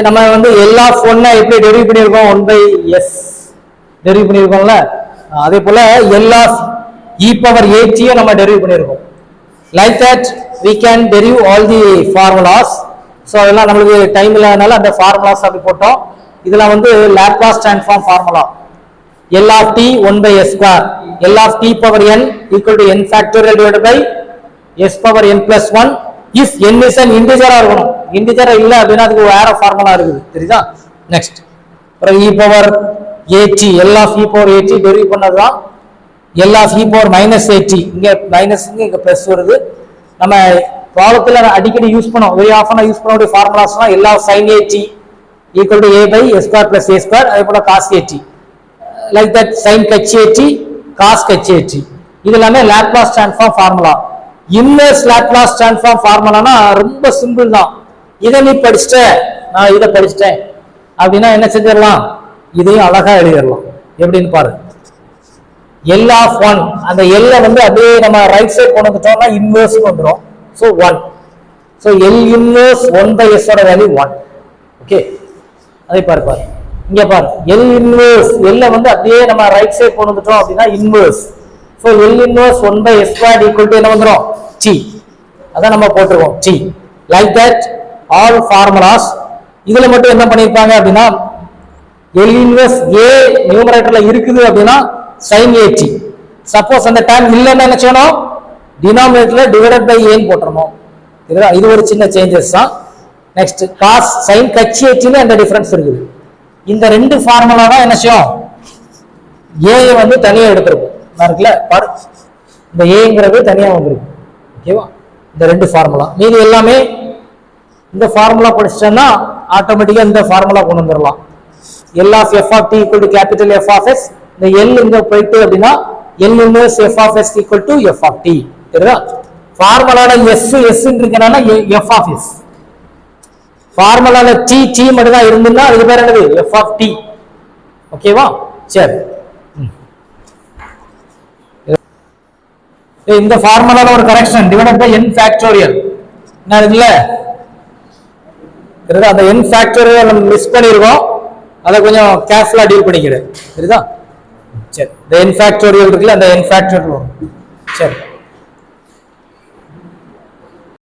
நம்ம வந்து எல்லா ஒன்னை எப்படி டெரிவ் பண்ணியிருக்கோம் 1/s டெரிவ் பண்ணியிருக்கோம்ல அதே போல எல்லா e power at நம்ம டெரிவ் பண்ணியிருக்கோம் like that we can derive all the formulas so அதெல்லாம் நமக்கு டைம் இல்லாதனால அந்த ஃபார்முலாஸ் அப்படி போட்டோம் இதெல்லாம் வந்து Laplace transform formula L of t 1/s square L of t power n equal to n factorial divided by s power n plus 1 if n is an integer இருக்கணும் integer இல்ல அப்படினா அதுக்கு வேற ஃபார்முலா இருக்குது தெரியுதா நெக்ஸ்ட் அப்புறம் e power at L of e power at derive பண்ணதுதான் L of e power minus at இங்க மைனஸ் இங்க பிளஸ் வருது நம்ம ப்ராப்ளத்துல அடிக்கடி யூஸ் பண்ணோம் வெரி ஆஃபனா யூஸ் பண்ணக்கூடிய ஃபார்முலாஸ்னா L of sin at equal to a by s square plus a square அதே போல cos at like that sin h at cos h at இது எல்லாமே Laplace transform formula inverse Laplace transform ஃபார்முலானா ரொம்ப simple தான் இதை நீ படிச்சிட்ட நான் இதை படிச்சிட்டேன் அப்படின்னா என்ன செஞ்சிடலாம் இதையும் அழகா எழுதிடலாம் எப்படின்னு பாரு L of 1 அந்த L வந்து அப்படியே நம்ம ரைட் சைடு கொண்டு வந்துட்டோம்னா இன்வெர்ஸ் வந்துரும் so 1 so L inverse 1/s ஓட வேல்யூ 1 ஓகே அதை பாரு இங்க பாரு L இன்வெர்ஸ் L வந்து அப்படியே நம்ம ரைட் சைடு கொண்டு வந்துட்டோம் அப்படினா inverse so L inverse 1/s squared equal to என்ன வந்துரும் t அத நம்ம போட்டுருவோம் t like that all formulas இதுல மட்டும் என்ன பண்ணிருப்பாங்க அப்படினா L இன்வெர்ஸ் a நியூமரேட்டர்ல இருக்குது அப்படினா sin at சப்போஸ் அந்த டைம் இல்லன்னா என்ன செய்யணும் டினாமினேட்டர்ல டிவைடட் பை a ன்னு போட்டுறணும் இது ஒரு சின்ன சேஞ்சஸ் தான் next cos sin h at ல அந்த டிஃபரன்ஸ் இருக்குது இந்த ரெண்டு ஃபார்முலா தான் என்ன செய்யும் a வந்து தனியா எடுத்துறோம் இருக்குல பாரு இந்த a ங்கிறது தனியா வந்திருக்கு ஓகேவா இந்த ரெண்டு ஃபார்முலா மீதி எல்லாமே இந்த ஃபார்முலா படிச்சேன்னா ஆட்டோமேட்டிக்கா இந்த ஃபார்முலா கொண்டு வந்துடலாம் L of f of t equal to capital F of s இந்த L இங்க போயிட்டு அப்படின்னா L inverse f of s equal to f of t சரியா ஃபார்முலால s s இருக்கனால f of s ஃபார்முலால t t மட்டும் தான் இருந்துன்னா அது பேர் என்னது f of t ஓகேவா சரி இந்த ஃபார்முலால ஒரு correction divided by n factorial என்ன இருக்குல்ல சரியா அந்த n ஃபேக்டோரியல் நம்ம மிஸ் பண்ணிருக்கோம் அத கொஞ்சம் கேர்ஃபுல்லா டீல் பண்ணிக்கிறேன் சரிதா சரி the n ஃபேக்டோரியல் இருக்குல்ல அந்த n ஃபேக்டோரியல் சரி